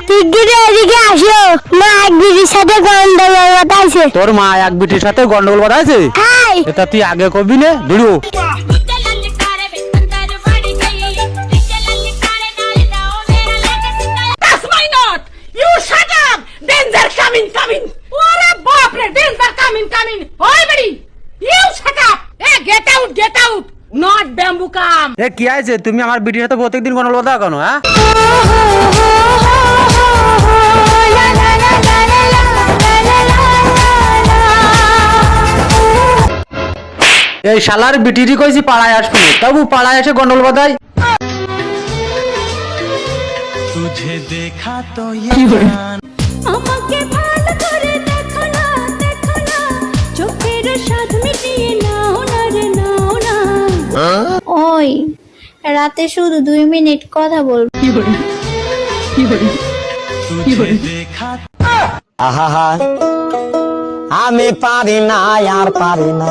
শিগগিরই এদিকে আসো, মা এক বিটির সাথে গন্ডগোল বাঁধাইছে। তোর মা এক বিটির সাথে গন্ডগোল বাঁধাইছে? হ্যাঁ। এটা তুই আগে কবি নে ধুরু। এ কি আছে, তুমি আমার বিটির সাথে প্রত্যেকদিন গন্ডগোল বাঁধাও কেন? হ্যাঁ, এই শালার বিটিরই কইছি পাড়ায় আসবো, তবু পাড়ায় এসে গন্ডগোল বাঁধাই। तुझे देखा तो ये আমাকে ভালো করে দেখো না চোখের স্বাদ মিটিয়ে নাও না রে নাও না। ওই রাতে শুধু 2 মিনিট কথা বলবো। तुझे देखा আহা আমি পারি না আর পারি না।